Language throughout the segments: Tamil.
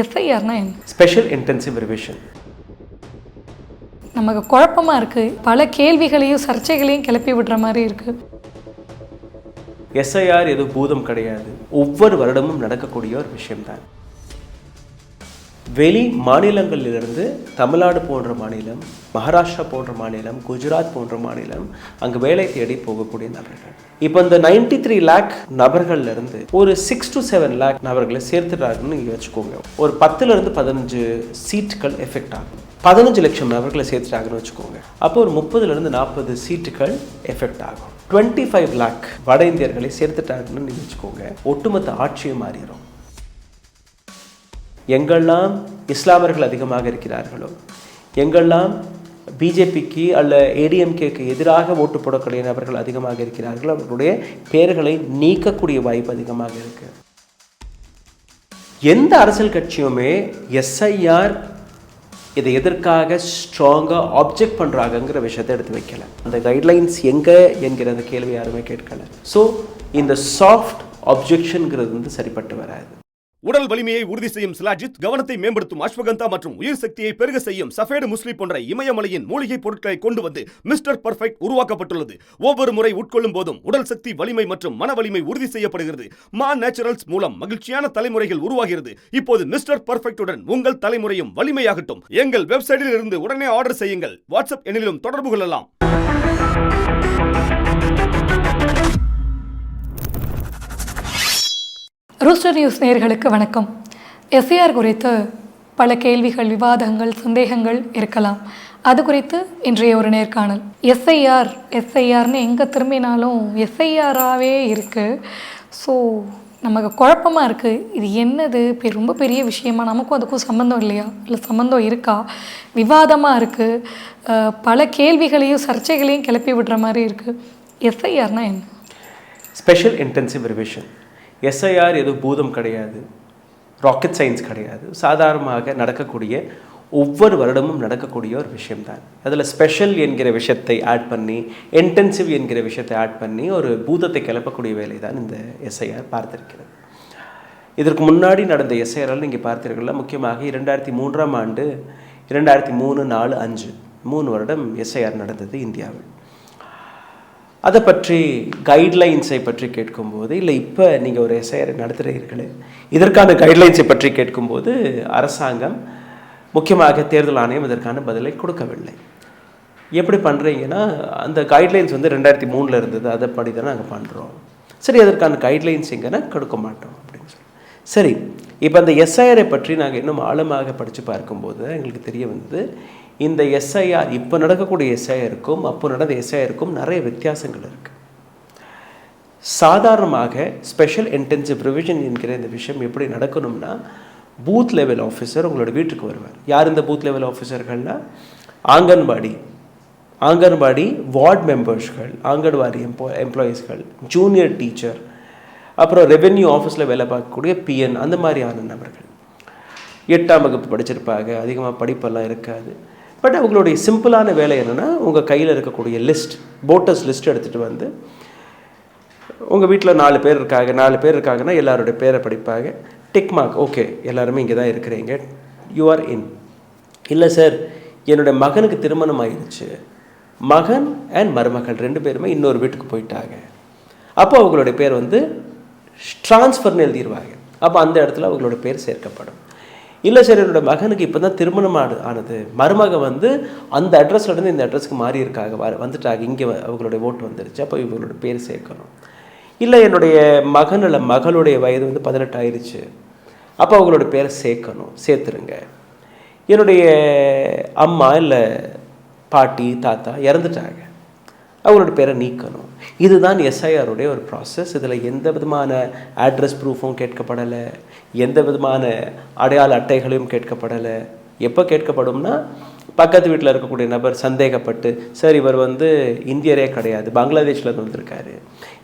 எஸ்ஐஆர்னா என்ன? Special intensive revision. நமக்கு குழப்பமாக இருக்குது, பல கேள்விகளையும் சர்ச்சைகளையும் கிளப்பி விடுற மாதிரி இருக்குது. எஸ்ஐஆர் எதுவும் பூதம் கிடையாது, ஒவ்வொரு வருடமும் நடக்கக்கூடிய ஒரு விஷயம்தான். வெளி மாநிலங்களிலிருந்து தமிழ்நாடு போன்ற மாநிலம், மகாராஷ்டிரா போன்ற மாநிலம், குஜராத் போன்ற மாநிலம் அங்கு வேலை தேடி போகக்கூடிய நபர்கள். இப்போ இந்த 93 லேக் நபர்கள்லேருந்து ஒரு 6 to 7 லேக் நபர்களை சேர்த்துட்டாங்கன்னு நீங்கள் வச்சுக்கோங்க. ஒரு 10லேருந்து 15 சீட்டுகள் எஃபெக்ட் ஆகும். 15 லட்சம் நபர்களை சேர்த்துட்டாங்கன்னு வச்சுக்கோங்க. அப்போ ஒரு 30லேருந்து 40 சீட்டுகள் எஃபெக்ட் ஆகும். 25 லேக் வட இந்தியர்களை சேர்த்துட்டாங்கன்னு நீங்கள் வச்சுக்கோங்க. ஒட்டுமொத்த ஆட்சியும் மாறிடும். எங்கெல்லாம் இஸ்லாமியர்கள் அதிகமாக இருக்கிறார்களோ, எங்கெல்லாம் பிஜேபிக்கு அல்ல ஏடிஎம்கேக்கு எதிராக ஓட்டு போடக்கூடிய நபர்கள் அதிகமாக இருக்கிறார்களோ அவர்களுடைய பெயர்களை நீக்கக்கூடிய வாய்ப்பு அதிகமாக இருக்கு. எந்த அரசியல் கட்சியுமே எஸ்ஐஆர் இதை எதற்காக ஸ்ட்ராங்காக ஆப்ஜெக்ட் பண்ணுறாங்கங்கிற விஷயத்தை எடுத்து வைக்கல. அந்த கைட்லைன்ஸ் எங்கே என்கிற அந்த கேள்வி யாருமே கேட்கல. ஸோ இந்த சாஃப்ட் ஆப்ஜெக்ஷன்ங்கிறது சரிப்பட்டு வராது. உடல் வலிமையை உறுதி செய்யும் சிலாஜித், கவனத்தை மேம்படுத்தும் அஸ்வகந்தா மற்றும் உயிர் சக்தியை பெருக செய்யும் சஃபேடு முஸ்லி போன்ற இமயமலையின் மூலிகை பொருட்களை கொண்டு வந்து மிஸ்டர் பர்ஃபெக்ட் உருவாக்கப்பட்டுள்ளது. ஒவ்வொரு முறை உட்கொள்ளும் போதும் உடல் சக்தி, வலிமை மற்றும் மன வலிமை உறுதி செய்யப்படுகிறது. மா நேச்சுரல்ஸ் மூலம் மகிழ்ச்சியான தலைமுறைகள் உருவாகிறது. இப்போது மிஸ்டர் பர்ஃபெக்ட்டுடன் உங்கள் தலைமுறையும் வலிமையாகட்டும். எங்கள் வெப்சைட்டில் இருந்து உடனே ஆர்டர் செய்யுங்கள். வாட்ஸ்அப் எண்ணிலும் தொடர்பு கொள்ளலாம். ரூஸ்டர் நியூஸ் நேயர்களுக்கு வணக்கம். எஸ்ஐஆர் குறித்து பல கேள்விகள், விவாதங்கள், சந்தேகங்கள் இருக்கலாம். அது குறித்து இன்றைய ஒரு நேர்காணல். எஸ்ஐஆர்னு எங்கே திரும்பினாலும் எஸ்ஐஆராகவே இருக்குது. ஸோ நமக்கு குழப்பமாக இருக்குது, இது என்னது, ரொம்ப பெரிய விஷயமா, நமக்கும் அதுக்கும் சம்மந்தம் இல்லையா, இல்லை சம்மந்தம் இருக்கா, விவாதமாக இருக்குது, பல கேள்விகளையும் சர்ச்சைகளையும் கிளப்பி விடுற மாதிரி இருக்குது. எஸ்ஐஆர்னா என்ன? Special intensive revision. எஸ்ஐஆர் எதுவும் பூதம் கிடையாது, ராக்கெட் சயின்ஸ் கிடையாது. சாதாரணமாக நடக்கக்கூடிய, ஒவ்வொரு வருடமும் நடக்கக்கூடிய ஒரு விஷயம்தான். அதில் ஸ்பெஷல் என்கிற விஷயத்தை ஆட் பண்ணி, இன்டென்சிவ் என்கிற விஷயத்தை ஆட் பண்ணி ஒரு பூதத்தை கிளப்பக்கூடிய வேலை தான் இந்த எஸ்ஐஆர் பார்த்திருக்கிறது. இதற்கு முன்னாடி நடந்த எஸ்ஐஆரில் நீங்கள் பார்த்தீர்கள்ல, முக்கியமாக 2003ஆம் ஆண்டு, 2003, 4, 5 3 வருடம் எஸ்ஐஆர் நடந்தது இந்தியாவில். அதை பற்றி கைட்லைன்ஸை பற்றி கேட்கும்போது, இல்லை இப்போ நீங்கள் ஒரு எஸ்ஐஆர் நடத்துகிறீர்களே, இதற்கான கைட்லைன்ஸை பற்றி கேட்கும்போது அரசாங்கம், முக்கியமாக தேர்தல் ஆணையம் இதற்கான பதிலை கொடுக்கவில்லை. எப்படி பண்ணுறீங்கன்னா, அந்த கைட்லைன்ஸ் 2003 இருந்தது, அதை படி தான் நாங்கள் பண்ணுறோம். சரி, அதற்கான கைட்லைன்ஸ் எங்கன்னா கொடுக்க மாட்டோம் அப்படின்னு சொல்லி. சரி, இப்போ அந்த எஸ்ஐஆரை பற்றி நாங்கள் இன்னும் ஆழமாக படித்து பார்க்கும்போது எங்களுக்கு தெரிய வந்தது, இந்த எஸ்ஐஆர் இப்போ நடக்கக்கூடிய எஸ்ஐஆருக்கும் அப்போ நடந்த எஸ்ஐஆருக்கும் நிறைய வித்தியாசங்கள் இருக்குது. சாதாரணமாக ஸ்பெஷல் இன்டென்சிவ் ரிவிஷன் என்கிற இந்த விஷயம் எப்படி நடக்கணும்னா, பூத் லெவல் ஆஃபீஸர் உங்களோட வீட்டுக்கு வருவார். யார் இந்த பூத் லெவல் ஆஃபீஸர்கள்னால், ஆங்கன்வாடி வார்டு மெம்பர்ஸ்கள், ஆங்கன்வாடி எம்ப்ளாயீஸ்கள், ஜூனியர் டீச்சர், அப்புறம் ரெவென்யூ ஆஃபீஸில் வேலை பார்க்கக்கூடிய பிஎன், அந்த மாதிரியான நபர்கள். 8ஆம் வகுப்பு படிச்சிருப்பாங்க, அதிகமாக படிப்பெல்லாம் இருக்காது. பட் அவங்களுடைய சிம்பிளான வேலை என்னென்னா, உங்கள் கையில் இருக்கக்கூடிய லிஸ்ட், போட்டர்ஸ் லிஸ்ட் எடுத்துகிட்டு வந்து, உங்கள் வீட்டில் 4 பேர் இருக்காங்கன்னா எல்லாருடைய பேரை படிப்பாங்க, டிக் மார்க், ஓகே எல்லாருமே இங்கே தான் இருக்கிறீங்க, யூ ஆர் இன். இல்லை சார், என்னுடைய மகனுக்கு திருமணம் ஆயிடுச்சு, மகன் அண்ட் மருமகள் 2 பேருமே இன்னொரு வீட்டுக்கு போயிட்டாங்க, அப்போ அவங்களுடைய பேர் ட்ரான்ஸ்ஃபர்னு எழுதிடுவாங்க. அப்போ அந்த இடத்துல அவங்களோட பேர் சேர்க்கப்படும். இல்லை சார், என்னோடய மகனுக்கு இப்போ தான் திருமணம் ஆனது, மருமக அந்த அட்ரஸ்லேருந்து இந்த அட்ரஸ்க்கு மாறி வந்துட்டாங்க, இங்கே அவங்களுடைய ஓட்டு வந்துருச்சு, அப்போ இவங்களோட பேர் சேர்க்கணும். இல்லை, என்னுடைய மகன் இல்லை மகளுடைய வயது 18 ஆயிடுச்சு, அப்போ அவங்களோட பேரை சேர்த்துருங்க. என்னுடைய அம்மா இல்லை பாட்டி தாத்தா இறந்துட்டாங்க, அவங்களோட பேரை நீக்கணும். இதுதான் எஸ்ஐஆருடைய ஒரு ப்ராசஸ். இதில் எந்த விதமான அட்ரஸ் ப்ரூஃபும் கேட்கப்படலை, எந்த விதமான அடையாள அட்டைகளையும் கேட்கப்படலை. எப்போ கேட்கப்படும்னா, பக்கத்து வீட்டில் இருக்கக்கூடிய நபர் சந்தேகப்பட்டு, சார் இவர் இந்தியரே கிடையாது, பங்களாதேஷில் வந்திருக்காரு,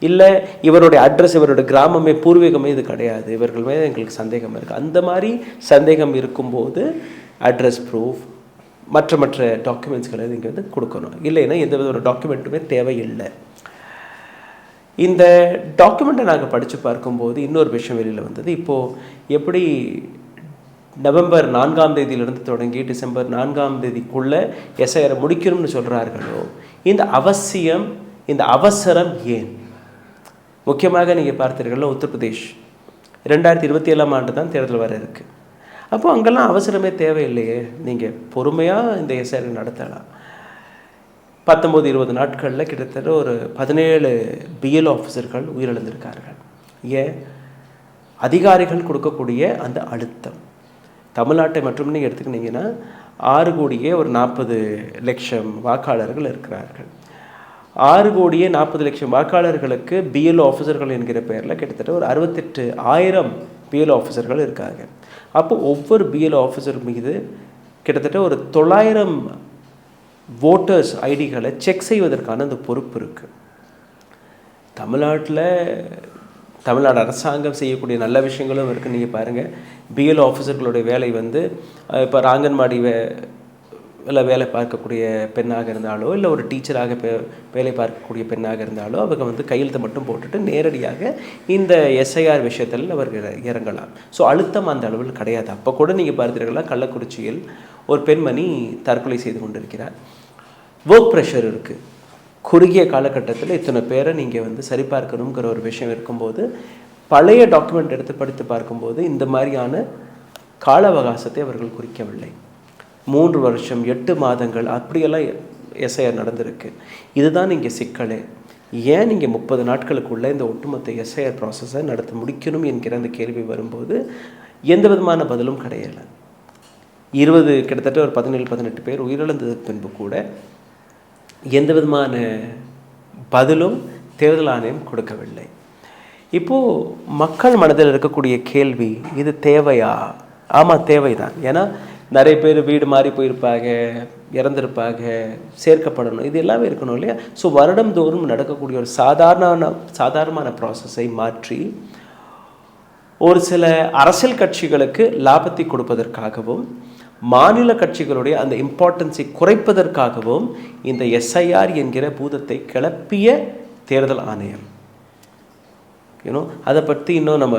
இல்லை இவருடைய அட்ரஸ், இவருடைய கிராமமே பூர்வீகமே இது கிடையாது, இவர்கள் மேலே எங்களுக்கு சந்தேகம் இருக்குது, அந்த மாதிரி சந்தேகம் இருக்கும்போது அட்ரஸ் ப்ரூஃப், மற்ற டாக்குமெண்ட்ஸ்களை நீங்கள் கொடுக்கணும். இல்லைன்னா எந்த வித ஒரு டாக்குமெண்ட்டுமே தேவையில்லை. இந்த டாக்குமெண்ட்டை நாங்கள் படித்து பார்க்கும்போது இன்னொரு விஷயம் வெளியில் வந்தது. இப்போது எப்படி நவம்பர் 4ஆம் தேதியிலிருந்து தொடங்கி டிசம்பர் 4ஆம் தேதிக்குள்ளே எஸ்ஐஆரை முடிக்கணும்னு சொல்கிறார்களோ, இந்த அவசியம், இந்த அவசரம் ஏன்? முக்கியமாக நீங்கள் பார்த்தீர்கள்ல, உத்தரப்பிரதேஷ் 2027ஆம் ஆண்டு தான் தேர்தல் வர இருக்குது. அப்போது அங்கெல்லாம் அவசரமே தேவையில்லையே, நீங்கள் பொறுமையாக இந்த எஸ்ஐஆரை நடத்தலாம். 19-20 நாட்களில் கிட்டத்தட்ட ஒரு 17 பிஎல் ஆஃபீஸர்கள் உயிரிழந்திருக்கார்கள். ஏன்? அதிகாரிகள் கொடுக்கக்கூடிய அந்த அழுத்தம். தமிழ்நாட்டை மட்டும் நீங்கள் எடுத்துக்கிட்டிங்கன்னா 6,40,00,000 வாக்காளர்கள் இருக்கிறார்கள். 6,40,00,000 வாக்காளர்களுக்கு பிஎல் ஆஃபீஸர்கள் என்கிற பெயரில் கிட்டத்தட்ட ஒரு 68,000 பிஎல் ஆஃபீஸர்கள் இருக்காங்க. அப்போ ஒவ்வொரு பிஎல் ஆஃபீஸர் மீது கிட்டத்தட்ட ஒரு 900 வோட்டர்ஸ் ஐடிகளை செக் செய்வதற்கான அந்த பொறுப்பு இருக்குது. தமிழ்நாடு அரசாங்கம் செய்யக்கூடிய நல்ல விஷயங்களும் இருக்குது. நீங்கள் பாருங்கள், பிஎல் ஆஃபீஸர்களுடைய வேலை வந்து இப்போ ஆங்கன்வாடி வேலை பார்க்கக்கூடிய பெண்ணாக இருந்தாலோ, இல்லை ஒரு டீச்சராக வேலை பார்க்கக்கூடிய பெண்ணாக இருந்தாலோ, அவங்க வந்து கையெழுத்து மட்டும் போட்டுட்டு நேரடியாக இந்த எஸ்ஐஆர் விஷயத்தில் அவர்கள் இறங்கலாம். ஸோ அழுத்தம் அந்த அளவில் கிடையாது. அப்போ கூட நீங்கள் பார்த்தீர்களா, கள்ளக்குறிச்சியில் ஒரு பெண்மணி தற்கொலை செய்து கொண்டிருக்கிறார். ஒர்க் ப்ரெஷர் இருக்குது. குறுகிய காலகட்டத்தில் இத்தனை பேரை நீங்கள் வந்து சரிபார்க்கணுங்கிற ஒரு விஷயம் இருக்கும்போது, பழைய டாக்குமெண்ட் எடுத்து படித்து பார்க்கும்போது இந்த மாதிரியான கால அவகாசத்தை அவர்கள் குறிக்கவில்லை. 3 வருஷம் 8 மாதங்கள் அப்படியெல்லாம் எஸ்ஐஆர் நடந்திருக்கு. இதுதான் இங்கே சிக்கலே. ஏன் நீங்கள் 30 நாட்களுக்குள்ளே இந்த ஒட்டுமொத்த எஸ்ஐஆர் ப்ராசஸை நடத்த முடிக்கணும் என்கிற அந்த கேள்வி வரும்போது எந்த விதமான பதிலும் கிடையலை. கிட்டத்தட்ட ஒரு 17-18 பேர் உயிரிழந்ததுக்கு பின்பு கூட எந்த விதமான பதிலும் தேர்தல் ஆணையம் கொடுக்கவில்லை. இப்போது மக்கள் மனதில் இருக்கக்கூடிய கேள்வி, இது தேவையா? ஆமாம், தேவைதான். ஏன்னா நிறைய பேர் வீடு மாறி போயிருப்பாங்க, இறந்துருப்பாங்க, சேர்க்கப்படணும், இது எல்லாமே இருக்கணும் இல்லையா? ஸோ வருடந்தோறும் நடக்கக்கூடிய ஒரு சாதாரணமான ப்ராசஸை மாற்றி ஒரு சில அரசியல் கட்சிகளுக்கு லாபத்தை கொடுப்பதற்காகவும், மாநில கட்சிகளுடைய அந்த இம்பார்ட்டன்ஸை குறைப்பதற்காகவும் இந்த எஸ்ஐஆர் என்கிற பூதத்தை கிளப்பிய தேர்தல் ஆணையம். அதை பற்றி இன்னும் நம்ம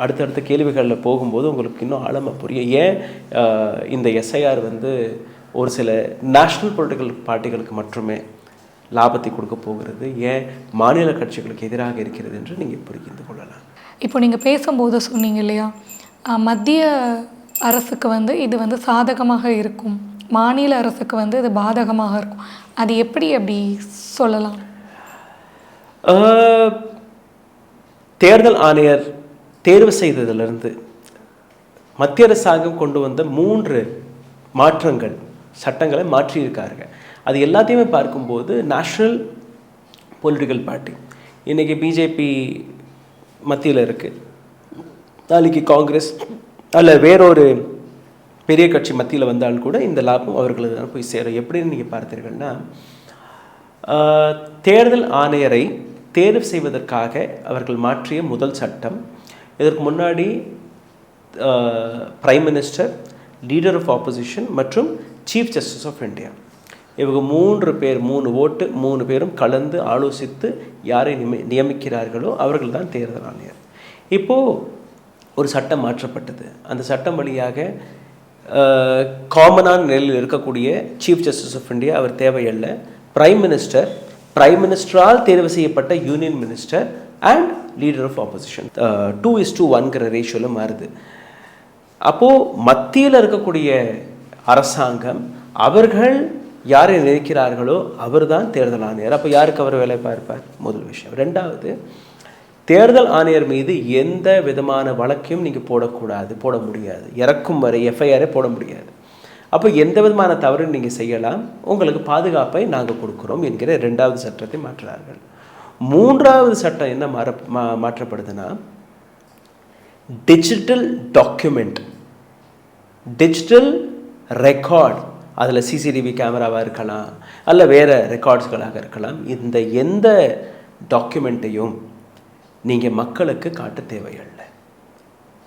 அடுத்தடுத்த கேள்விகளில் போகும்போது உங்களுக்கு இன்னும் ஆழமாக புரியும். ஏன் இந்த எஸ்ஐஆர் வந்து ஒரு சில நேஷ்னல் பொலிட்டிக்கல் பார்ட்டிகளுக்கு மட்டுமே லாபத்தை கொடுக்க போகிறது, ஏன் மாநில கட்சிகளுக்கு எதிராக இருக்கிறது என்று நீங்கள் புரிந்து கொள்ளலாம். இப்போ நீங்கள் பேசும்போது சொன்னீங்க இல்லையா, மத்திய அரசுக்கு வந்து இது வந்து சாதகமாக இருக்கும், மாநில அரசுக்கு வந்து இது பாதகமாக இருக்கும். அது எப்படி அப்படி சொல்லலாம்? தேர்தல் ஆணையர் தேர்வு செய்ததிலிருந்து மத்திய அரசாங்கம் கொண்டு வந்த 3 மாற்றங்கள், சட்டங்களை மாற்றியிருக்காருங்க. அது எல்லாத்தையுமே பார்க்கும்போது நேஷ்னல் பொலிட்டிக்கல் பார்ட்டி, இன்றைக்கி பிஜேபி மத்தியில் இருக்குது, நாளைக்கு காங்கிரஸ் அல்ல வேறொரு பெரிய கட்சி மத்தியில் வந்தால் கூட இந்த லாபம் அவர்களுக்கு தான் போய் சேரும். எப்படின்னு நீங்கள் பார்த்தீர்கள்னா, தேர்தல் ஆணையரை தேர்வு செய்வதற்காக அவர்கள் மாற்றிய முதல் சட்டம், இதற்கு முன்னாடி prime minister, leader of opposition மற்றும் சீஃப் ஜஸ்டிஸ் ஆஃப் இந்தியா, இவங்க 3 ஓட்டு 3 பேரும் கலந்து ஆலோசித்து யாரை நியமிக்கிறார்களோ அவர்கள் தான் தேர்தல் ஆணையர். இப்போது ஒரு சட்டம் மாற்றப்பட்டது. அந்த சட்டம் வழியாக காமனான நிலையில் இருக்கக்கூடிய சீஃப் ஜஸ்டிஸ் ஆஃப் இந்தியா அவர் தேவையில்லை. பிரைம் மினிஸ்டரால் தேர்வு செய்யப்பட்ட union minister and leader of opposition 2:1 ரேஷியோவில் மாறுது. அப்போது மத்தியில் இருக்கக்கூடிய அரசாங்கம் அவர்கள் யாரை நினைக்கிறார்களோ அவர் தான் தேர்தல் ஆணையர். அப்போ யாருக்கு அவர் வேலை பார்ப்பார்? முதல் விஷயம். 2வது, தேர்தல் ஆணையர் மீது எந்த விதமான வழக்கையும் நீங்கள் போட முடியாது. இறக்கும் வரை எஃப்ஐஆரே போட முடியாது. அப்போ எந்த விதமான தவறு நீங்கள் செய்யலாம், உங்களுக்கு பாதுகாப்பை நாங்கள் கொடுக்குறோம் என்கிற 2வது சட்டத்தை மாற்றுறார்கள். 3வது சட்டம் என்ன மாற்றப்படுதுன்னா, டிஜிட்டல் டாக்குமெண்ட், டிஜிட்டல் ரெக்கார்ட், அதில் சிசிடிவி கேமராவாக இருக்கலாம், அல்ல வேறு ரெக்கார்ட்ஸ்களாக இருக்கலாம், இந்த எந்த டாக்குமெண்ட்டையும் நீங்கள் மக்களுக்கு காட்ட தேவையில்லை.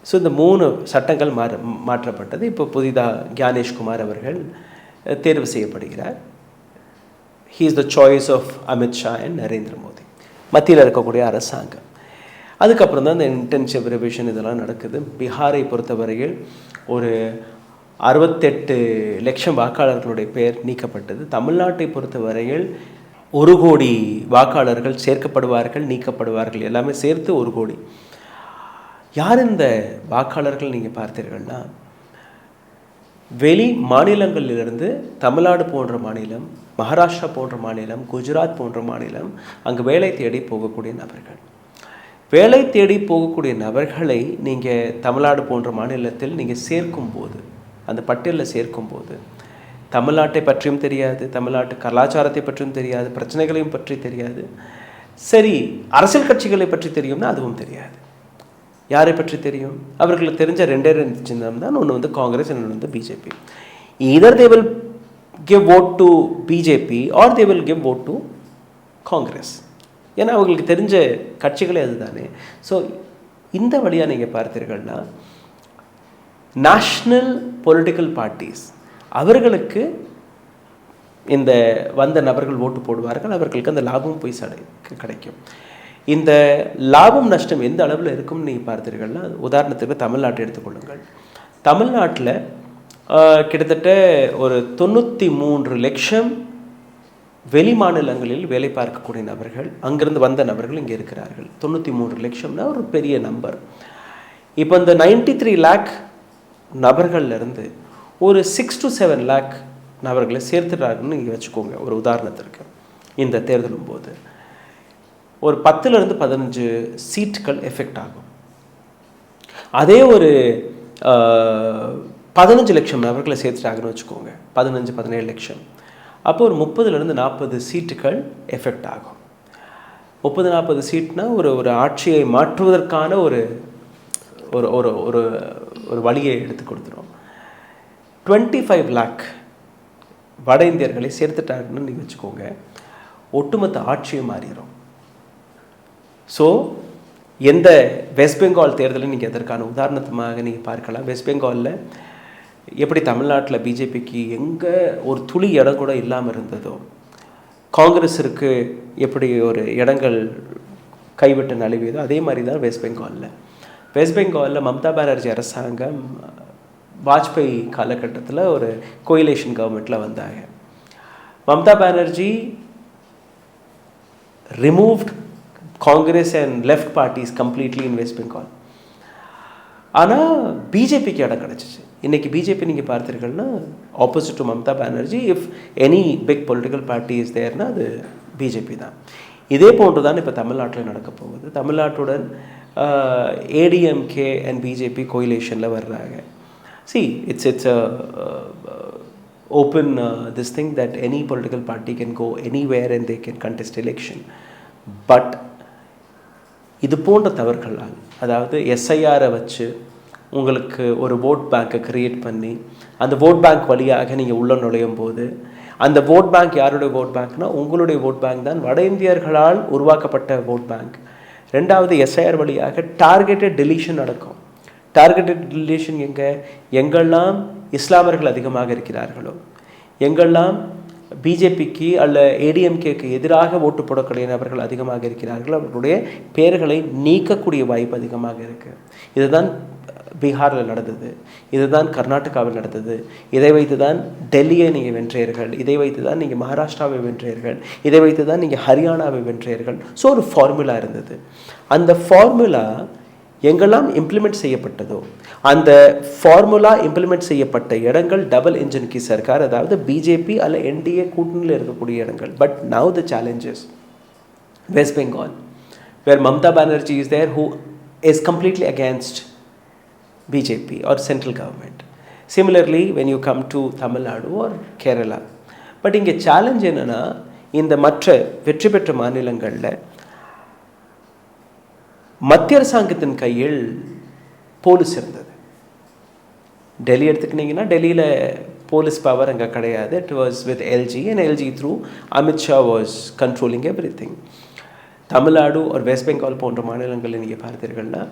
ஸோ இந்த 3 சட்டங்கள் மாற்றப்பட்டது. இப்போ புதிதாக ஞானேஷ்குமார் அவர்கள் தேர்வு செய்யப்படுகிறார். He is the choice of Amit Shah and Narendra Modi, மத்தியில் இருக்கக்கூடிய அரசாங்கம். அதுக்கப்புறம் தான் இந்த இன்டென்சிவ் ரிவிஷன் இதெல்லாம் நடக்குது. பீகாரை பொறுத்தவரையில் ஒரு 68 லட்சம் வாக்காளர்களுடைய பெயர் நீக்கப்பட்டது. தமிழ்நாட்டை பொறுத்த வரையில் 1 கோடி வாக்காளர்கள் சேர்க்கப்படுவார்கள், நீக்கப்படுவார்கள், எல்லாமே சேர்த்து 1 கோடி. யார் இந்த வாக்காளர்கள் நீங்கள் பார்த்தீர்கள்னா, வெளி மாநிலங்களிலிருந்து தமிழ்நாடு போன்ற மாநிலம், மகாராஷ்டிரா போன்ற மாநிலம், குஜராத் போன்ற மாநிலம் அங்கு வேலை தேடி போகக்கூடிய நபர்கள். வேலை தேடி போகக்கூடிய நபர்களை நீங்கள் தமிழ்நாடு போன்ற மாநிலத்தில் நீங்கள் சேர்க்கும்போது, அந்த பட்டியலில் சேர்க்கும்போது, தமிழ்நாட்டை பற்றியும் தெரியாது, தமிழ்நாட்டு கலாச்சாரத்தை பற்றியும் தெரியாது, பிரச்சனைகளையும் பற்றி தெரியாது, சரி அரசியல் கட்சிகளை பற்றி தெரியும்னா அதுவும் தெரியாது. யாரை பற்றி தெரியும்? அவர்களுக்கு தெரிஞ்ச 2 சின்னம் தான். ஒன்று வந்து காங்கிரஸ், இன்னொன்று வந்து BJP. Either they will give vote to BJP or they will give vote to Congress. ஏன்னா அவங்களுக்கு தெரிஞ்ச கட்சிகளே அதுதானே. ஸோ இந்த வழியாக நீங்கள் பார்த்தீர்கள்னா நேஷ்னல் பொலிட்டிக்கல் பார்ட்டிஸ் அவர்களுக்கு இந்த வந்த நபர்கள் ஓட்டு போடுவார்கள், அவர்களுக்கு அந்த லாபம் போய் கிடைக்கும். இந்த லாபம் நஷ்டம் எந்த அளவில் இருக்கும்னு நீங்கள் பார்த்தீர்கள்னா, உதாரணத்துக்கு தமிழ்நாட்டை எடுத்துக்கொள்ளுங்கள். தமிழ்நாட்டில் கிட்டத்தட்ட ஒரு 93 லட்சம் வெளி மாநிலங்களில் வேலை பார்க்கக்கூடிய நபர்கள், அங்கிருந்து வந்த நபர்கள் இங்கே இருக்கிறார்கள். 93 லட்சம்னா ஒரு பெரிய நம்பர். இப்போ இந்த 93 lakh நபர்கள்லேருந்து ஒரு 6 to 7 lakh நபர்களை சேர்த்துட்டாருன்னு நீங்கள் வச்சுக்கோங்க. ஒரு உதாரணத்திற்கு இந்த தேர்தலும் போது ஒரு 10லிருந்து 15 சீட்டுகள் எஃபெக்ட் ஆகும். அதே ஒரு 15 லட்சம் நபர்களை சேர்த்துட்டாங்கன்னு வச்சுக்கோங்க, 15-17 லட்சம். அப்போ ஒரு 30லிருந்து 40 சீட்டுகள் எஃபெக்ட் ஆகும். 30-40 சீட்னா ஒரு ஆட்சியை மாற்றுவதற்கான ஒரு ஒரு ஒரு ஒரு ஒரு வழியை எடுத்து கொடுத்துரும். 25 lakh வட இந்தியர்களை சேர்த்துட்டாங்கன்னு நீங்கள் வச்சுக்கோங்க, ஒட்டுமொத்த ஆட்சியும் மாறிடும். ஸோ எந்த வெஸ்ட் பெங்கால் தேர்தலில் நீங்கள் அதற்கான உதாரணமாக நீங்கள் பார்க்கலாம். வெஸ்ட் பெங்காலில் எப்படி தமிழ்நாட்டில் பிஜேபிக்கு எங்கே ஒரு துளி இடம் கூட இல்லாமல் இருந்ததோ, காங்கிரஸிற்கு எப்படி ஒரு இடங்கள் கைவிட்டு நழுவியதோ, அதே மாதிரி தான் வெஸ்ட் பெங்காலில். வெஸ்ட் பெங்காலில் மம்தா பானர்ஜி அரசாங்கம் வாஜ்பாய் காலகட்டத்தில் ஒரு கோயிலேஷன் கவர்மெண்ட்டில் வந்தாங்க. Mamata Banerjee removed Congress and left parties completely in West Bengal. ஆனால் பிஜேபிக்கு இடம் கிடச்சிச்சு. இன்றைக்கி பிஜேபி நீங்கள் பார்த்தீர்கள்னா opposite to Mamata Banerjee, if any big political party is தேர்னா அது பிஜேபி தான். இதே போன்று தான் இப்போ தமிழ்நாட்டில் நடக்க போகுது. தமிழ்நாட்டுடன் ஏடிஎம்கே அண்ட் பிஜேபி கோயிலேஷனில் வர்றாங்க. See, it's a open this thing that any political party can go anywhere and they can contest election. But இது போன்ற தவறுகளால், அதாவது எஸ்ஐஆரை வச்சு உங்களுக்கு ஒரு ஓட் பேங்கை க்ரியேட் பண்ணி அந்த ஓட் பேங்க் வழியாக நீங்கள் உள்ள நுழையும் போது, அந்த ஓட் பேங்க் யாருடைய ஓட் பேங்க்னா உங்களுடைய ஓட் பேங்க் தான், வட இந்தியர்களால் உருவாக்கப்பட்ட ஓட் பேங்க். ரெண்டாவது, எஸ்ஐஆர் வழியாக டார்கெட்டட் டெலிஷன் நடக்கும். டார்கெட்டட் டெலிஷன் எங்கெல்லாம் இஸ்லாமியர்கள் அதிகமாக இருக்கிறார்களோ, எங்கெல்லாம் பிஜேபிக்கு அல்ல ஏடிஎம்கேக்கு எதிராக ஓட்டு போடக்கூடிய நபர்கள் அதிகமாக இருக்கிறார்கள், அவர்களுடைய பெயர்களை நீக்கக்கூடிய வாய்ப்பு அதிகமாக இருக்குது. இதுதான் பீகாரில் நடந்தது, இதுதான் கர்நாடகாவில் நடந்தது, இதை வைத்து தான் டெல்லியை நீங்கள் வென்றீர்கள், இதை வைத்து தான் நீங்கள் மகாராஷ்டிராவை வென்றீர்கள், இதை வைத்து தான் நீங்கள் ஹரியானாவை வென்றீர்கள். ஸோ ஒரு ஃபார்முலா இருந்தது. அந்த ஃபார்முலா எங்கெல்லாம் இம்ப்ளிமெண்ட் செய்யப்பட்டதோ, அந்த ஃபார்முலா இம்ப்ளிமெண்ட் செய்யப்பட்ட இடங்கள் டபுள் இன்ஜின் கி சர்க்கார், அதாவது பிஜேபி அல்ல என்டிஏ கூட்டணியில் இருக்கக்கூடிய இடங்கள். But now the challenges West Bengal, where Mamata Banerjee is there, who is completely against BJP or central government. Similarly when you come to Tamil Nadu or Kerala. But இங்கே சேலஞ்ச் என்னென்னா, இந்த மற்ற வெற்றி பெற்ற மாநிலங்களில் மத்திய அரசாங்கத்தின் கையில் போலீஸ் இருந்தது. டெல்லி எடுத்துக்கிட்டிங்கன்னா டெல்லியில் போலீஸ் பவர் அங்கே கிடையாது. It was with LG and LG through Amit Shah was controlling every thing. Tamil Nadu ஒரு வெஸ்ட் பெங்கால் போன்ற மாநிலங்களில் நீங்கள் பார்த்தீர்கள்னா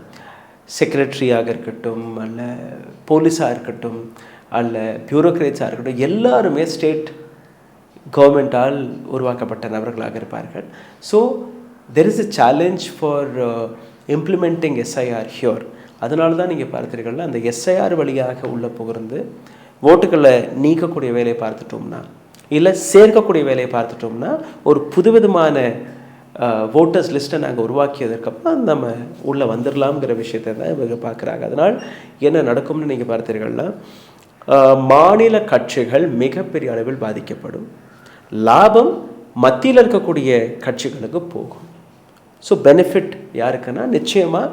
செக்ரட்டரியாக இருக்கட்டும், அல்ல போலீஸாக இருக்கட்டும், அல்ல பியூரோக்ரேட்ஸாக இருக்கட்டும், எல்லாருமே ஸ்டேட் கவர்மெண்ட்டால் உருவாக்கப்பட்ட நபர்களாக இருப்பார்கள். So there is a challenge for implementing SIR here. அதனால தான் நீங்கள் பார்த்தீர்கள்னா அந்த எஸ்ஐஆர் வழியாக உள்ள புகுந்து ஓட்டுகளை நீக்கக்கூடிய வேலையை பார்த்துட்டோம்னா இல்லை சேர்க்கக்கூடிய வேலையை பார்த்துட்டோம்னா ஒரு புதுவிதமான வோட்டர்ஸ் லிஸ்ட்டை நாங்கள் உருவாக்கியதற்கப்புறம் நம்ம உள்ளே வந்துடலாம்ங்கிற விஷயத்தை தான் இவங்க பார்க்குறாங்க. அதனால் என்ன நடக்கும்னு நீங்கள் பார்த்தீர்கள்னா மாநில கட்சிகள் மிகப்பெரிய அளவில் பாதிக்கப்படும், லாபம் மத்தியில் இருக்கக்கூடிய கட்சிகளுக்கு போகும். ஸோ பெனிஃபிட் யாருக்குன்னா நிச்சயமாக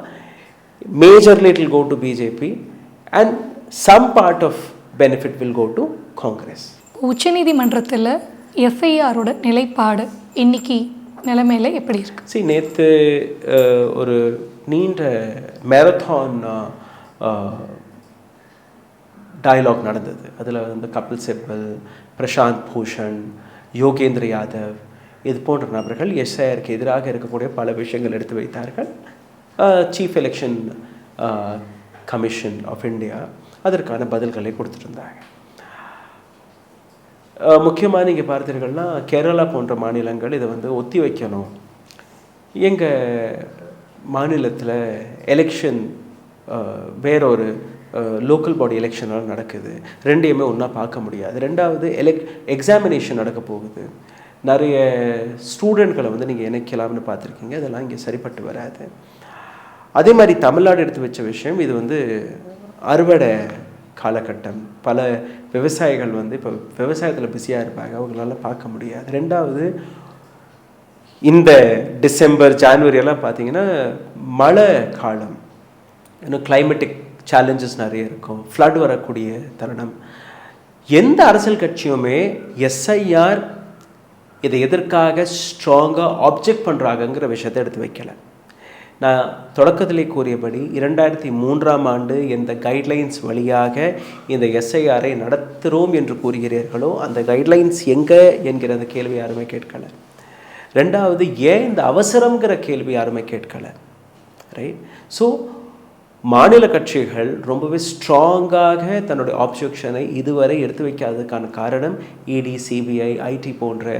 majorly it will go to BJP and some part of benefit will go to Congress. உச்சநீதிமன்றத்தில் எஸ்ஐஆரோட நிலைப்பாடு இன்னைக்கு நிலைமையில் எப்படி இருக்கு? சரி, நேற்று ஒரு நீண்ட மேரத்தான் டயலாக் நடந்தது. அதில் வந்து கபில் சிபல், பிரசாந்த் பூஷன், யோகேந்திர யாதவ் இது போன்ற நபர்கள் எஸ்ஐஆருக்கு எதிராக இருக்கக்கூடிய பல விஷயங்கள் எடுத்து வைத்தார்கள். Chief election commission of India அதற்கான பதில்களை கொடுத்துருந்தாங்க. முக்கியமாக நீங்கள் பார்த்தீர்கள்னா கேரளா போன்ற மாநிலங்கள் இதை வந்து ஒத்தி வைக்கணும். எங்கள் மாநிலத்தில் எலெக்ஷன் வேறொரு லோக்கல் பாடி எலெக்ஷனால் நடக்குது, ரெண்டையுமே ஒன்றா பார்க்க முடியாது. ரெண்டாவது எக்ஸாமினேஷன் நடக்க போகுது, நிறைய ஸ்டூடெண்ட்களை வந்து நீங்கள் இணைக்கலாம்னு பார்த்துருக்கீங்க, அதெல்லாம் இங்கே சரிப்பட்டு வராது. அதே மாதிரி தமிழ்நாடு எடுத்து வச்ச விஷயம், இது வந்து அறுவடை காலகட்டம், பல விவசாயிகள் வந்து இப்போ விவசாயத்தில் பிஸியாக இருப்பாங்க, அவங்களால பார்க்க முடியாது. ரெண்டாவது இந்த டிசம்பர் ஜான்வரியெல்லாம் பார்த்தீங்கன்னா மழை காலம், இன்னும் கிளைமேட்டிக் சேலஞ்சஸ் நிறைய இருக்கும், ஃப்ளட் வரக்கூடிய தருணம். எந்த அரசியல் கட்சியுமே எஸ்ஐஆர் இதை எதற்காக ஸ்ட்ராங்காக ஆப்ஜெக்ட் பண்ணுறாங்கங்கிற விஷயத்தை எடுத்து வைக்கலை. நான் தொடக்கத்திலே கூறியபடி 2003ஆம் ஆண்டு எந்த கைட்லைன்ஸ் வழியாக இந்த எஸ்ஐஆரை நடத்துகிறோம் என்று கூறுகிறீர்களோ அந்த கைட்லைன்ஸ் எங்கே என்கிற அந்த கேள்வி யாருமே கேட்கலை. ரெண்டாவது, ஏன் இந்த அவசரங்கிற கேள்வி யாருமே கேட்கலை. ரைட். ஸோ மாநில கட்சிகள் ரொம்பவே ஸ்ட்ராங்காக தன்னுடைய ஆப்ஜெக்ஷனை இதுவரை எடுத்து வைக்காததுக்கான காரணம் இடி, சிபிஐ, ஐடி போன்ற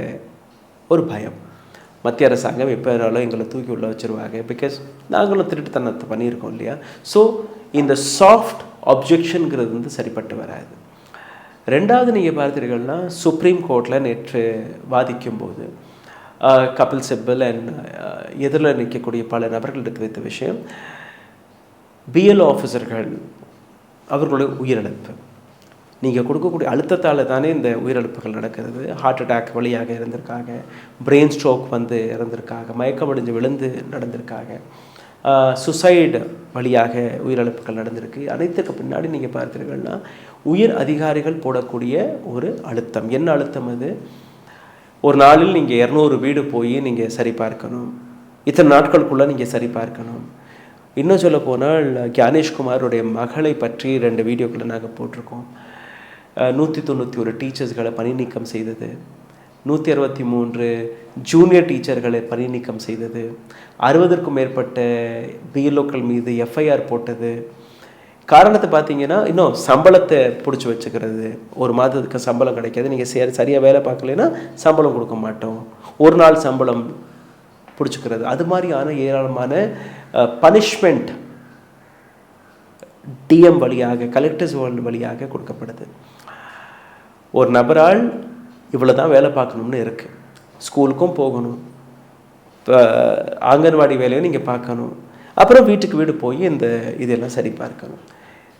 ஒரு பயம். மத்திய அரசாங்கம் எப்போனாலும் எங்களை தூக்கி உள்ள வச்சுருவாங்க, பிகாஸ் நாங்களும் திருட்டுத்தனத்தை பண்ணியிருக்கோம் இல்லையா. ஸோ இந்த சாஃப்ட் ஆப்ஜெக்ஷனுங்கிறது வந்து சரிப்பட்டு வராது. ரெண்டாவது, நீங்கள் பார்த்தீர்கள்னா சுப்ரீம் கோர்ட்டில் நேற்று வாதிக்கும்போது கபில் சிபல் அண்ட் எதிரில் நிற்கக்கூடிய பல நபர்கள் எடுத்து வைத்த விஷயம், பிஎல்ஓ ஆஃபீஸர்கள் அவர்களுடைய உயிரிழப்பு. நீங்கள் கொடுக்கக்கூடிய அழுத்தத்தால் தானே இந்த உயிரிழப்புகள் நடக்கிறது. ஹார்ட் அட்டாக் வழியாக இறந்திருக்காங்க, பிரெயின் ஸ்ட்ரோக் வந்து இறந்திருக்காங்க, மயக்கமடைஞ்சு விழுந்து நடந்திருக்காங்க, சுசைடு வழியாக உயிரிழப்புகள் நடந்திருக்கு. அனைத்துக்கு பின்னாடி நீங்கள் பார்த்தீர்கள்னா உயர் அதிகாரிகள் போடக்கூடிய ஒரு அழுத்தம். என்ன அழுத்தம் அது? ஒரு நாளில் நீங்கள் 200 வீடு போய் நீங்கள் சரி பார்க்கணும், இத்தனை நாட்களுக்குள்ளே நீங்கள் சரி பார்க்கணும். இன்னும் சொல்ல போனால் ஞானேஷ்குமாரோடைய மகளை பற்றி 2 வீடியோக்களை நாங்கள் போட்டிருக்கோம். 191 டீச்சர்ஸ்களை பணி நீக்கம் செய்தது, 163 ஜூனியர் டீச்சர்களை பணி நீக்கம் செய்தது, 60க்கும் மேற்பட்ட பிஎல்ஓக்கள் மீது எஃப்ஐஆர் போட்டது. காரணத்தை பார்த்தீங்கன்னா இன்னும் சம்பளத்தை பிடிச்சி வச்சுக்கிறது. ஒரு மாதத்துக்கு சம்பளம் கிடைக்காது, நீங்கள் சரியாக வேலை பார்க்கலைன்னா சம்பளம் கொடுக்க மாட்டோம், ஒரு நாள் சம்பளம் பிடிச்சிக்கிறது. அது மாதிரியான ஏராளமான பனிஷ்மெண்ட் டிஎம் வழியாக, கலெக்டர்ஸ் வழியாக கொடுக்கப்படுது. ஒரு நபரால் இவ்வளோ தான் வேலை பார்க்கணும்னு இருக்குது. ஸ்கூலுக்கும் போகணும், ஆங்கன்வாடி வேலையும் நீங்கள் பார்க்கணும், அப்புறம் வீட்டுக்கு வீடு போய் இந்த இதெல்லாம் சரி பார்க்கணும்.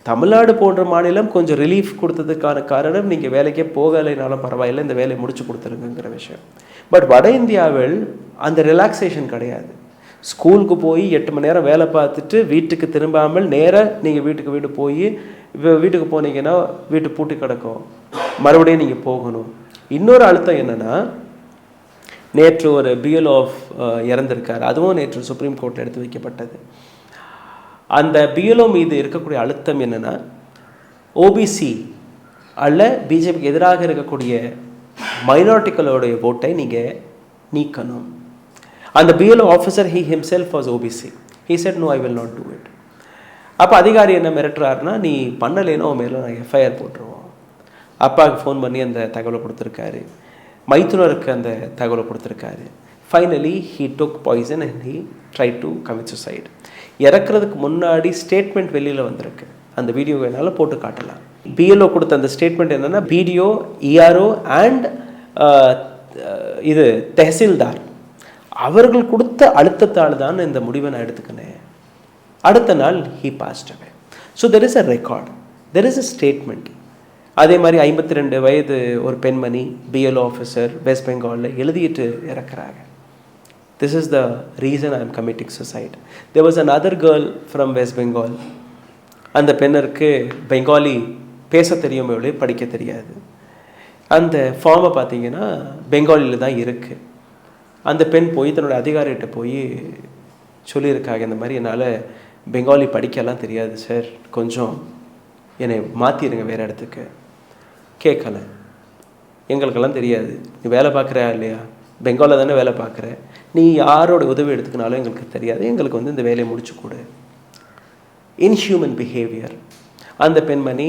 தமிழ்நாடு போன்ற மாநிலம் கொஞ்சம் ரிலீஃப் கொடுத்ததுக்கான காரணம், நீங்கள் வேலைக்கே போகலைனாலும் பரவாயில்லை, இந்த வேலையை முடிச்சு கொடுத்துருங்கிற விஷயம். பட் வட இந்தியாவில் அந்த ரிலாக்ஸேஷன் கிடையாது. ஸ்கூலுக்கு போய் 8 மணி நேரம் வேலை பார்த்துட்டு வீட்டுக்கு திரும்பாமல் நேராக நீங்கள் வீட்டுக்கு வீடு போய், இப்போ வீட்டுக்கு போனீங்கன்னா வீட்டு பூட்டி கிடக்கும், மறுபடியும் நீங்கள் போகணும். இன்னொரு அழுத்தம் என்னென்னா, நேற்று ஒரு பிஎல்ஓ இறந்திருக்கார், அதுவும் நேற்று சுப்ரீம் கோர்ட்டில் எடுத்து வைக்கப்பட்டது. அந்த பிஎல்ஓ மீது இருக்கக்கூடிய அழுத்தம் என்னென்னா, ஓபிசி அல்ல பிஜேபிக்கு எதிராக இருக்கக்கூடிய மைனாரிட்டிகளோடைய ஓட்டை நீங்கள் நீக்கணும். அந்த BLO officer he himself was OBC. He said no, I will not do it. அப்போ அதிகாரி என்ன மிரட்டுறாருன்னா, நீ பண்ணலைன்னா உன் மேலே நான் எஃப்ஐஆர் போட்டுருவோம். அப்பாவுக்கு ஃபோன் பண்ணி அந்த தகவலை கொடுத்துருக்காரு, மைத்துனருக்கு அந்த தகவலை கொடுத்துருக்காரு. Finally he took poison and he tried to commit suicide. இறக்குறதுக்கு முன்னாடி ஸ்டேட்மெண்ட் வெளியில் வந்திருக்கு. அந்த வீடியோ வேணாலும் போட்டு காட்டலாம். பிஎல்ஓ கொடுத்த அந்த ஸ்டேட்மெண்ட் என்னென்னா, பிடிஓ, இஆர்ஓ அண்ட் இது தஹசீல்தார் அவர்கள் கொடுத்த அழுத்தத்தால் தான் இந்த முடிவை நான் எடுத்துக்கினேன். அடுத்த நாள் he past away. So there is a record, there is a statement. அதே மாதிரி 52 வயது ஒரு பெண்மணி பிஎல்ஓ ஆஃபீஸர் வெஸ்ட் பெங்காலில் எழுதிட்டு இறக்குறாங்க. This is the reason I am committing suicide. There was another girl from West Bengal. அந்த பெண்ணிற்கு பெங்காலி பேச தெரியுமே ஒழிய படிக்க தெரியாது. அந்த ஃபார்மை பார்த்தீங்கன்னா பெங்காலியில் தான் இருக்குது. அந்த பெண் போய் தன்னோட அதிகாரிகிட்ட போய் சொல்லியிருக்காங்க, இந்த மாதிரி என்னால் பெங்காலி படிக்கலாம் தெரியாது சார், கொஞ்சம் என்னை மாற்றிடுங்க வேறு இடத்துக்கு. கேட்கல, எங்களுக்கெல்லாம் தெரியாது, நீ வேலை பார்க்குறியா இல்லையா, பெங்காலில் தானே வேலை பார்க்குற, நீ யாரோட உதவி எடுத்துக்கினாலும் எங்களுக்கு தெரியாது, எங்களுக்கு வந்து இந்த வேலையை முடிச்சு கொடு. Inhuman behaviour. அந்த பெண்மணி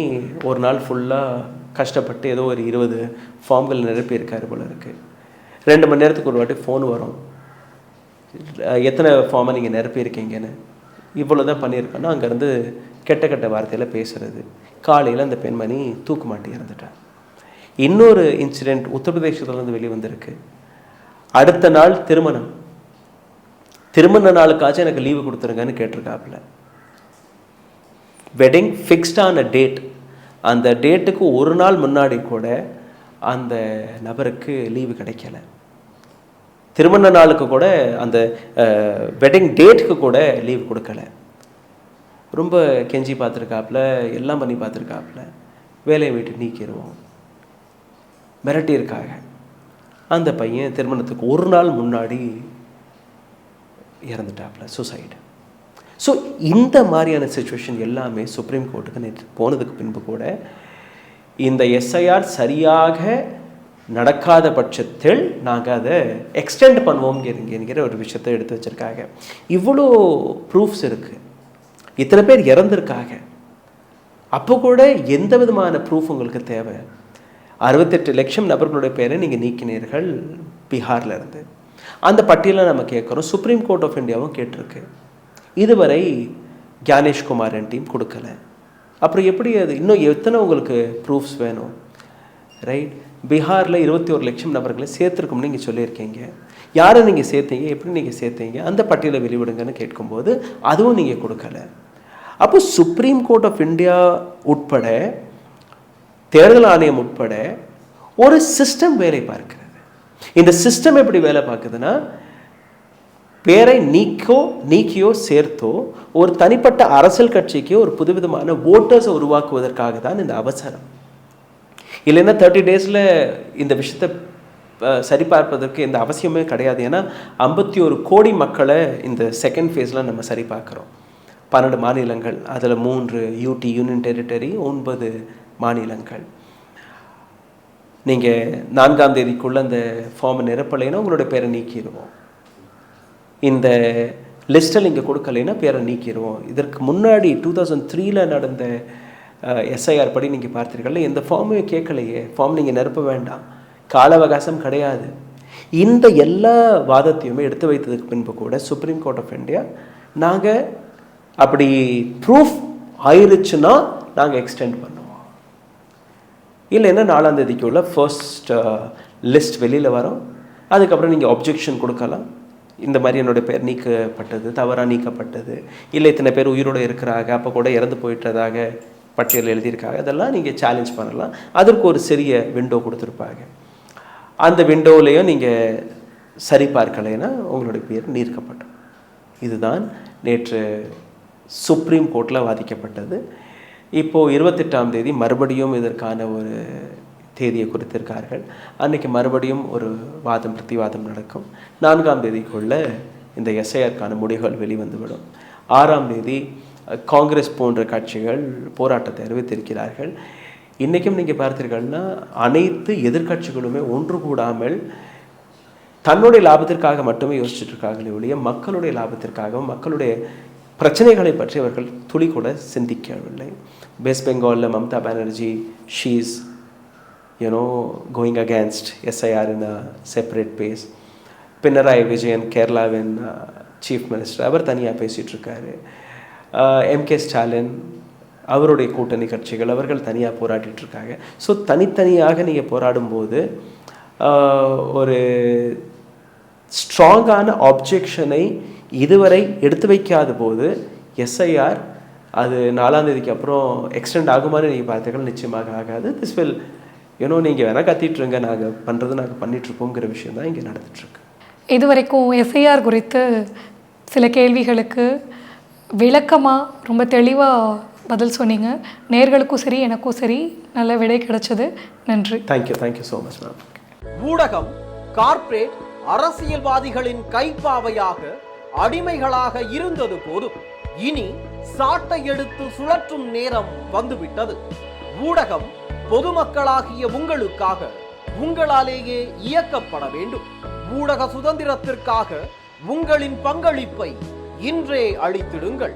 ஒரு நாள் ஃபுல்லாக கஷ்டப்பட்டு ஏதோ ஒரு 20 ஃபார்ம்கள் நிரப்பியிருக்காரு போல இருக்குது. 2 மணி நேரத்துக்கு ஒரு வாட்டி ஃபோன் வரும், எத்தனை ஃபார்மை நீங்கள் நிரப்பியிருக்கீங்கன்னு. இவ்வளோ தான் பண்ணியிருக்கோன்னா அங்கேருந்து கெட்ட கெட்ட வார்த்தையில் பேசுகிறது. காலையில் அந்த பெண்மணி தூக்கு மாட்டி இறந்துட்டார். இன்னொரு இன்சிடெண்ட் உத்தரப்பிரதேசத்துலேருந்து வெளியே வந்திருக்கு. அடுத்த நாள் திருமண நாளுக்காச்சும் எனக்கு லீவு கொடுத்துருங்கன்னு கேட்டிருக்காப்புல. வெட்டிங் ஃபிக்ஸ்ட் ஆன டேட், அந்த டேட்டுக்கு ஒரு நாள் முன்னாடி கூட அந்த நபருக்கு லீவு கிடைக்கல. திருமண நாளுக்கு கூட, அந்த வெட்டிங் டேட்டுக்கு கூட லீவு கொடுக்கல. ரொம்ப கெஞ்சி பார்த்துருக்காப்புல, எல்லாம் பண்ணி பார்த்துருக்காப்புல, வேலையை விட்டு நீக்கிடுவோம் மிரட்டியிருக்காங்க. அந்த பையன் திருமணத்துக்கு ஒரு நாள் முன்னாடி இறந்துட்டாப்புல, சூசைடு. ஸோ இந்த மாதிரியான சுச்சுவேஷன் எல்லாமே சுப்ரீம் கோர்ட்டுக்கு நேற்று போனதுக்கு பின்பு கூட இந்த எஸ்ஐஆர் சரியாக நடக்காத பட்சத்தில் நாங்கள் அதை எக்ஸ்டெண்ட் பண்ணுவோம் என்கிற ஒரு விஷயத்தை எடுத்து வச்சுருக்காங்க. இவ்வளோ ப்ரூஃப்ஸ் இருக்குது, இத்தனை பேர் இறந்துருக்காங்க, அப்போ கூட எந்த விதமான ப்ரூஃப் உங்களுக்கு தேவை? 68 லட்சம் நபர்களுடைய பேரை நீங்கள் நீக்கினீர்கள் பீகாரில் இருந்து. அந்த பட்டியலை நம்ம கேட்குறோம், சுப்ரீம் கோர்ட் ஆஃப் இந்தியாவும் கேட்டிருக்கு. இதுவரை ஞானேஷ்குமாரன் டீம் கொடுக்கல. அப்புறம் எப்படி அது இன்னும் எத்தனை உங்களுக்கு ப்ரூஃப்ஸ் வேணும்? ரைட், பீகாரில் 21 லட்சம் நபர்களை சேர்த்துருக்கோம்னு நீங்கள் சொல்லியிருக்கீங்க. யாரை நீங்கள் சேர்த்தீங்க, எப்படி நீங்கள் சேர்த்தீங்க, அந்த பட்டியலை வெளிவிடுங்கன்னு கேட்கும்போது அதுவும் நீங்கள் கொடுக்கல. அப்போ சுப்ரீம் கோர்ட் ஆஃப் இந்தியா உட்பட, தேர்தல் ஆணையம் உட்பட ஒரு சிஸ்டம் வேலை பார்க்கிறது. இந்த சிஸ்டம் எப்படி வேலை பார்க்குதுன்னா, பேரை நீக்கியோ சேர்த்தோ ஒரு தனிப்பட்ட அரசியல் கட்சிக்கு ஒரு புதுவிதமான ஓட்டர்ஸை உருவாக்குவதற்காக தான் இந்த அவசரம். இல்லைன்னா 30 டேஸில் இந்த விஷயத்தை சரிபார்ப்பதற்கு எந்த அவசியமே கிடையாது. ஏன்னா 51 கோடி மக்களை இந்த செகண்ட் ஃபேஸில் நம்ம சரி பார்க்குறோம். 12 மாநிலங்கள், அதில் 3 யூடி யூனியன் டெரிட்டரி, 9 மாநிலங்கள். நீங்கள் 4ஆம் தேதிக்குள்ளே அந்த ஃபார்மை நிரப்பலைன்னா உங்களோட பேரை நீக்கிடுவோம். இந்த லிஸ்ட்டில் நீங்கள் கொடுக்கலைன்னா பேரை நீக்கிடுவோம். இதற்கு முன்னாடி 2003 நடந்த எஸ்ஐஆர் படி நீங்கள் பார்த்தீர்கள்ல, எந்த ஃபார்மையும் கேட்கலையே, ஃபார்ம் நீங்கள் நிரப்ப வேண்டாம், கால அவகாசம் கிடையாது. இந்த எல்லா வாதத்தையுமே எடுத்து வைத்ததுக்கு பின்பு கூட சுப்ரீம் கோர்ட் ஆஃப் இந்தியா நாங்கள் அப்படி ப்ரூஃப் ஆயிருச்சுன்னா நாங்கள் எக்ஸ்டெண்ட் பண்ணுவோம், இல்லைன்னா 4ஆம் தேதிக்குள்ள ஃபர்ஸ்ட் லிஸ்ட் வெளியில் வரும், அதுக்கப்புறம் நீங்கள் அப்ஜெக்ஷன் கொடுக்கலாம். இந்த மாதிரி என்னுடைய பேர் நீக்கப்பட்டது, தவறாக நீக்கப்பட்டது, இல்லை இத்தனை பேர் உயிரோடு இருக்கிறாங்க, அப்போ கூட இறந்து போயிட்டதாக பட்டியல் எழுதியிருக்காங்க, அதெல்லாம் நீங்கள் சேலஞ்ச் பண்ணலாம். அதற்கு ஒரு சிறிய விண்டோ கொடுத்துருப்பாங்க. அந்த விண்டோவிலையும் நீங்கள் சரி பார்க்கலைன்னா உங்களுடைய பேர் நீக்கப்பட்டது. இதுதான் நேற்று சுப்ரீம் கோர்ட்டில் வாதிக்கப்பட்டது. இப்போது 28ஆம் தேதி மறுபடியும் இதற்கான ஒரு தேதியை குறித்திருக்கார்கள். அன்றைக்கி மறுபடியும் ஒரு வாதம் பிரதிவாதம் நடக்கும். 4ஆம் தேதிக்குள்ளே இந்த எஸ்ஐஆருக்கான முடிவுகள் வெளிவந்துவிடும். 6ஆம் தேதி காங்கிரஸ் போன்ற கட்சிகள் போராட்டத்தை அறிவித்திருக்கிறார்கள். இன்றைக்கும் நீங்கள் பார்த்தீர்கள்னா அனைத்து எதிர்கட்சிகளுமே ஒன்று கூடாமல் தன்னுடைய லாபத்திற்காக மட்டுமே யோசிச்சுட்டு இருக்காங்களே ஒழிய மக்களுடைய லாபத்திற்காகவும் மக்களுடைய பிரச்சனைகளை பற்றி அவர்கள் துளி கூட சிந்திக்கவில்லை. வெஸ்ட் பெங்காலில் Mamata Banerjee, she's going against SIR in a separate pace. Pinarayi Vijayan கேரளாவின் சீஃப் மினிஸ்டர், அவர் தனியாக பேசிகிட்டு இருக்காரு. எம்கே ஸ்டாலின் அவருடைய கூட்டணி கட்சிகள் அவர்கள் தனியாக போராடிட்டு இருக்காங்க. ஸோ தனித்தனியாக நீங்கள் போராடும்போது ஒரு ஸ்ட்ராங்கான ஆப்ஜெக்ஷனை இதுவரை எடுத்து வைக்காத போது எஸ்ஐஆர் அது 4ஆம் தேதிக்கு அப்புறம் எக்ஸ்டெண்ட் ஆகுமாறு நீங்கள் பார்த்தீங்கன்னா நிச்சயமாக ஆகாது. திஸ் வில் நீங்கள் வேணால் கத்திட்டுருங்க, நாங்கள் பண்ணுறது நாங்கள் பண்ணிகிட்ருப்போங்கிற விஷயம் தான் இங்கே நடந்துகிட்ருக்கு. இதுவரைக்கும் எஸ்ஐஆர் குறித்து சில கேள்விகளுக்கு விளக்கமாக ரொம்ப தெளிவாக பதில் சொன்னீங்க. நேர்களுக்கும் சரி எனக்கும் சரி நல்ல விடை கிடைச்சது. நன்றி. Thank you so much ma'am. ஊடகம் கார்ப்பரேட் அரசியல்வாதிகளின் கைப்பாவையாக அடிமைகளாக இருந்தது போதும். இனி சாட்டை எடுத்து சுழற்றும் நேரம் வந்துவிட்டது. ஊடகம் பொதுமக்களாகிய உங்களுக்காக உங்களாலேயே இயக்கப்பட வேண்டும். ஊடக சுதந்திரத்திற்காக உங்களின் பங்களிப்பை இன்றே அளித்திடுங்கள்.